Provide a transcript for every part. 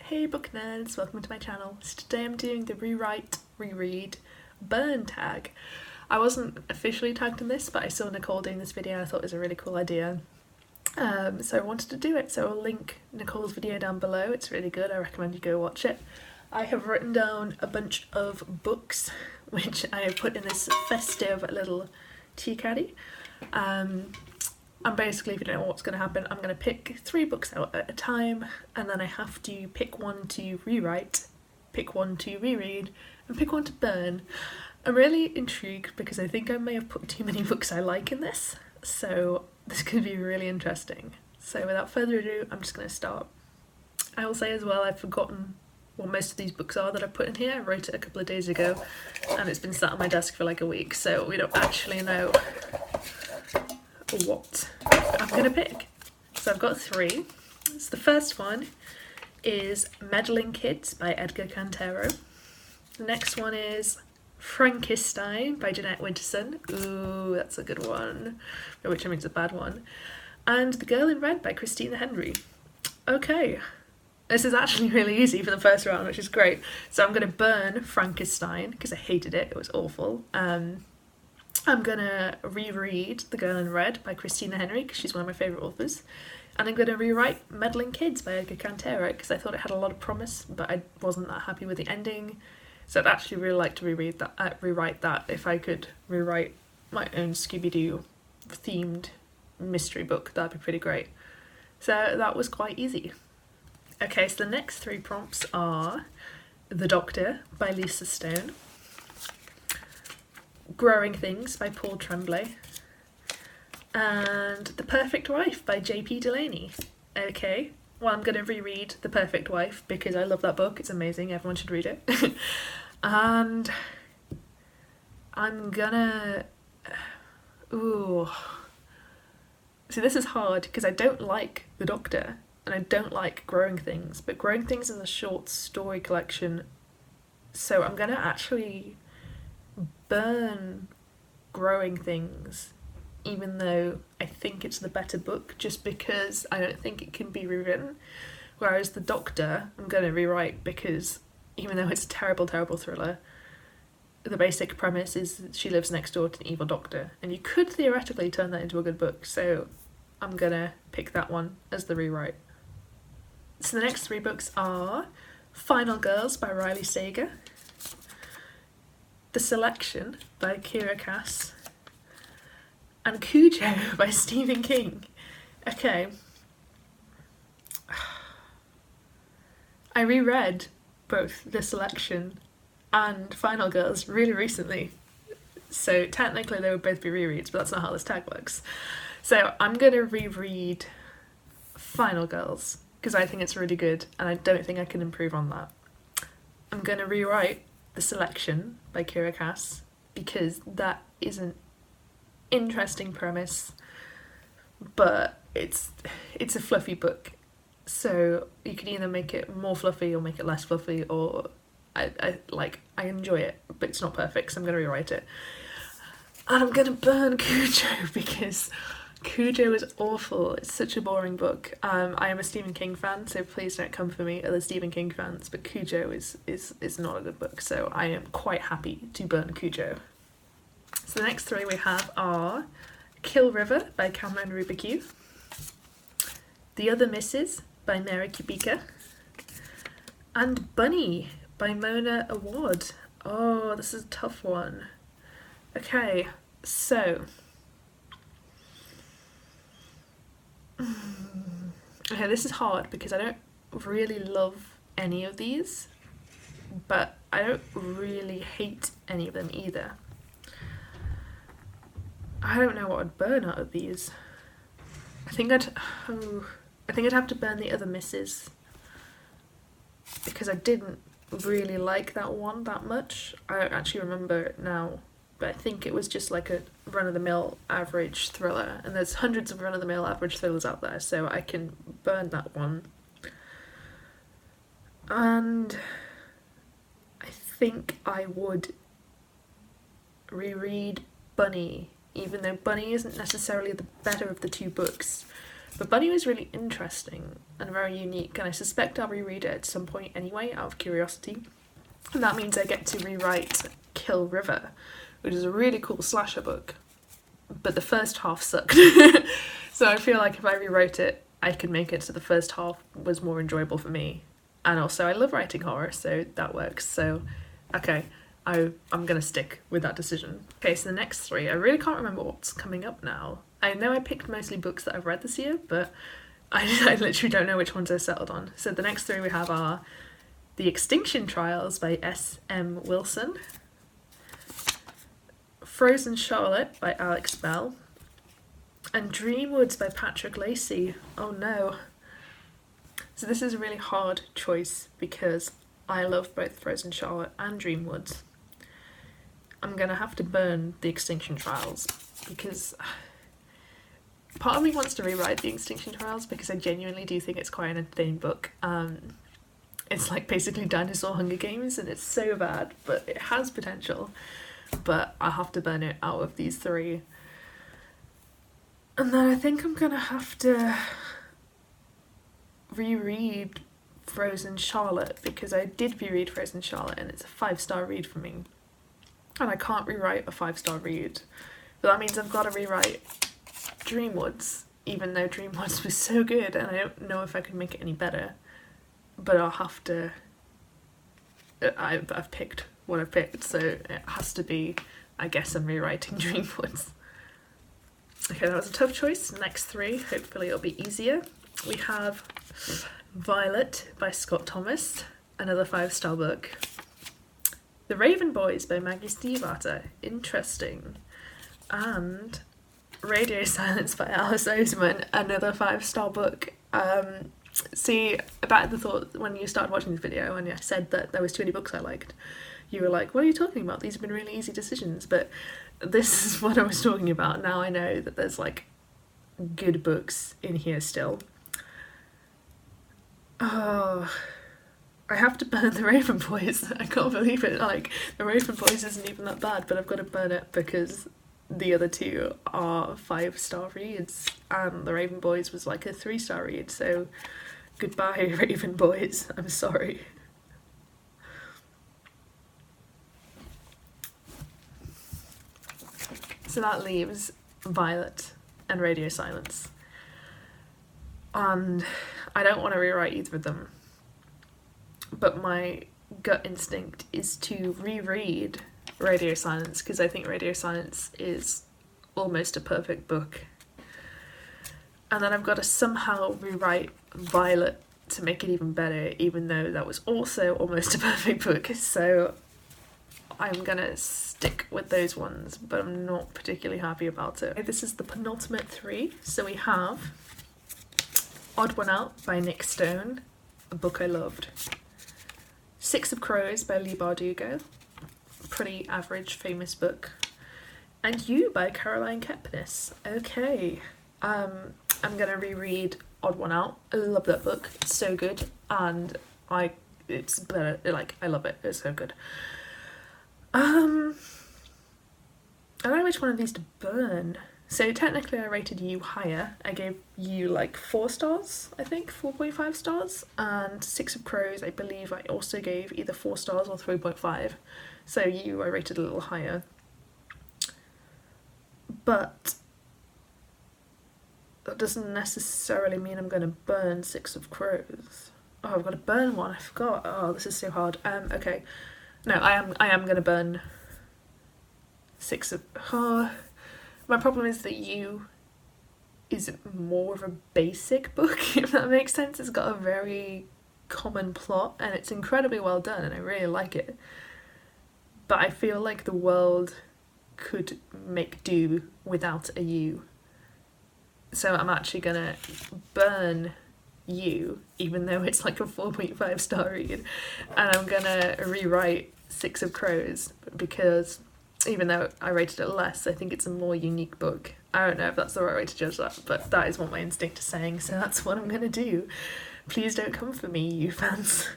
Hey book nerds, welcome to my channel. So today I'm doing the rewrite, reread, burn tag. I wasn't officially tagged in this, but I saw Nicole doing this video and I thought it was a really cool idea. So I wanted to do it, so I'll link Nicole's video down below. It's really good, I recommend you go watch it. I have written down a bunch of books which I have put in this festive little tea caddy. And basically, if you don't know what's going to happen, I'm going to pick 3 books out at a time, and then I have to pick one to rewrite, pick one to reread, and pick one to burn. I'm really intrigued because I think I may have put too many books I like in this, so this could be really interesting. So without further ado, I'm just going to start. I will say as well, I've forgotten what most of these books are that I put in here. I wrote it a couple of days ago, and it's been sat on my desk for like a week, so we don't actually know what I'm gonna pick. So I've got 3. So the first one is Meddling Kids by Edgar Cantero. The next one is Frankenstein by Jeanette Winterson. Ooh, that's a good one, which I mean it's a bad one. And The Girl in Red by Christina Henry. Okay, this is actually really easy for the first round, which is great. So I'm gonna burn Frankenstein because I hated it, it was awful. I'm gonna reread The Girl in Red by Christina Henry because she's one of my favourite authors, and I'm gonna rewrite Meddling Kids by Edgar Cantero because I thought it had a lot of promise, but I wasn't that happy with the ending. So I'd actually really like to rewrite that if I could rewrite my own Scooby-Doo themed mystery book. That'd be pretty great. So that was quite easy. Okay, so the next 3 prompts are The Doctor by Lisa Stone, Growing Things by Paul Tremblay, and The Perfect Wife by J.P. Delaney. Okay, well I'm going to reread The Perfect Wife because I love that book, it's amazing, everyone should read it. And I'm gonna... Ooh. See, this is hard because I don't like The Doctor and I don't like Growing Things, but Growing Things is a short story collection, so I'm gonna actually burn Growing Things, even though I think it's the better book, just because I don't think it can be rewritten. Whereas The Doctor, I'm going to rewrite because even though it's a terrible, terrible thriller, the basic premise is that she lives next door to an evil doctor, and you could theoretically turn that into a good book, so I'm going to pick that one as the rewrite. So the next 3 books are Final Girls by Riley Sager, The Selection by Kiera Cass, and Cujo by Stephen King. Okay. I reread both The Selection and Final Girls really recently, so technically they would both be rereads, but that's not how this tag works. So I'm going to reread Final Girls because I think it's really good and I don't think I can improve on that. I'm going to rewrite The Selection by Kiera Cass because that is an interesting premise, but it's a fluffy book, so you can either make it more fluffy or make it less fluffy, or I enjoy it, but it's not perfect, so I'm going to rewrite it. And I'm going to burn Cujo because Cujo is awful. It's such a boring book. I am a Stephen King fan, so please don't come for me, other Stephen King fans, but Cujo is not a good book, so I am quite happy to burn Cujo. So the next 3 we have are Kill River by Cameron Rubique, The Other Misses by Mary Kubica, and Bunny by Mona Awad. Oh, this is a tough one. Okay, so... Okay, this is hard because I don't really love any of these, but I don't really hate any of them either. I don't know what I'd burn out of these. I think I'd have to burn The Other Misses because I didn't really like that one that much. I don't actually remember it now, but I think it was just like a run-of-the-mill average thriller, and there's hundreds of run-of-the-mill average thrillers out there, so I can burn that one. And I think I would reread Bunny, even though Bunny isn't necessarily the better of the 2 books, But Bunny was really interesting and very unique, and I suspect I'll reread it at some point anyway, out of curiosity. And that means I get to rewrite Kill River, which is a really cool slasher book. But the first half sucked. So I feel like if I rewrote it, I could make it so the first half was more enjoyable for me. And also I love writing horror, so that works. So, okay, I'm going to stick with that decision. Okay, so the next three, I really can't remember what's coming up now. I know I picked mostly books that I've read this year, but I literally don't know which ones I settled on. So the next three we have are The Extinction Trials by S.M. Wilson, Frozen Charlotte by Alex Bell, and Dreamwoods by Patrick Lacey. Oh no. So this is a really hard choice because I love both Frozen Charlotte and Dreamwoods. I'm gonna have to burn The Extinction Trials because part of me wants to rewrite The Extinction Trials because I genuinely do think it's quite an entertaining book. It's like basically Dinosaur Hunger Games and it's so bad, but it has potential. But I have to burn it out of these three. And then I think I'm gonna have to reread Frozen Charlotte because I did reread Frozen Charlotte and it's a 5-star read for me. And I can't rewrite a 5-star read. But that means I've got to rewrite Dreamwoods, even though Dreamwoods was so good and I don't know if I can make it any better. But I'll have to... I've picked what I've picked, so it has to be, I guess I'm rewriting Dreamwoods. Okay, that was a tough choice. Next three, hopefully it'll be easier. We have Violet by Scott Thomas, another 5-star book. The Raven Boys by Maggie Stiefvater, interesting. And Radio Silence by Alice Oseman, another 5-star book. See, about the thought when you started watching this video and I said that there was too many books I liked, you were like, what are you talking about? These have been really easy decisions. But this is what I was talking about. Now I know that there's like good books in here still. Oh, I have to burn The Raven Boys. I can't believe it. Like, The Raven Boys isn't even that bad, but I've got to burn it because the other two are 5-star reads and The Raven Boys was like a 3-star read, so goodbye Raven Boys, I'm sorry. So that leaves Violet and Radio Silence. And I don't want to rewrite either of them, but my gut instinct is to reread Radio Silence because I think Radio Silence is almost a perfect book. And then I've got to somehow rewrite Violet to make it even better, even though that was also almost a perfect book. So I'm gonna stick with those ones, but I'm not particularly happy about it. Okay, this is the penultimate three. So we have Odd One Out by Nick Stone, a book I loved. Six of Crows by Leigh Bardugo, pretty average famous book. And You by Caroline Kepnes. Okay, I'm gonna reread Odd One Out. I love that book, it's so good, and it's better, like, I love it, it's so good. I don't know which one of these to burn. So technically I rated You higher. I gave You like 4 stars, I think, 4.5 stars. And Six of Crows, I believe I also gave either 4 stars or 3.5. So You I rated a little higher. But that doesn't necessarily mean I'm going to burn Six of Crows. Oh, I've got to burn one, I forgot. Oh, this is so hard. Okay. No, I am going to burn Six of... Oh. My problem is that You is more of a basic book, if that makes sense. It's got a very common plot and it's incredibly well done and I really like it. But I feel like the world could make do without a You. So I'm actually gonna burn You, even though it's like a 4.5 star read. And I'm gonna rewrite Six of Crows because even though I rated it less, I think it's a more unique book. I don't know if that's the right way to judge that, but that is what my instinct is saying, so that's what I'm gonna do. Please don't come for me, You fans.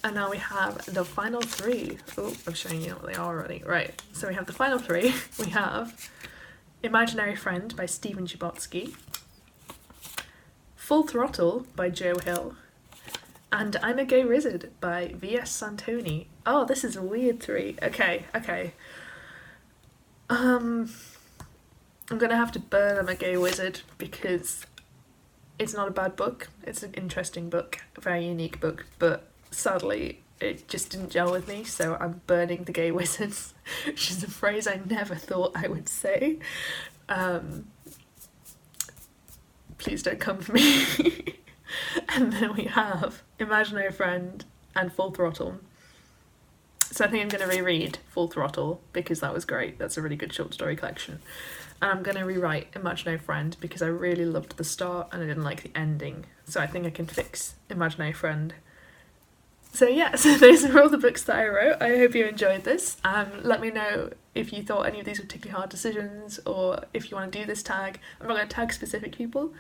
And now we have the final three. Oh, I'm showing you what they are already. Right, so we have the final three. We have Imaginary Friend by Stephen Chbosky, Full Throttle by Joe Hill, and I'm a Gay Wizard by V.S. Santoni. Oh, this is a weird 3. Okay. I'm gonna have to burn I'm a Gay Wizard because it's not a bad book. It's an interesting book, a very unique book, but sadly it just didn't gel with me, so I'm burning the Gay Wizards, which is a phrase I never thought I would say. Please don't come for me. And then we have Imaginary Friend and Full Throttle. So I think I'm going to reread Full Throttle because that was great. That's a really good short story collection. And I'm going to rewrite Imaginary Friend because I really loved the start and I didn't like the ending. So I think I can fix Imaginary Friend. So yeah, so those are all the books that I wrote. I hope you enjoyed this. Let me know if you thought any of these were particularly hard decisions or if you want to do this tag. I'm not going to tag specific people,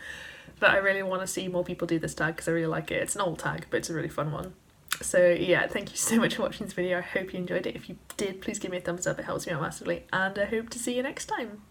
but I really want to see more people do this tag because I really like it. It's an old tag, but it's a really fun one. So yeah, thank you so much for watching this video. I hope you enjoyed it. If you did, please give me a thumbs up. It helps me out massively. And I hope to see you next time.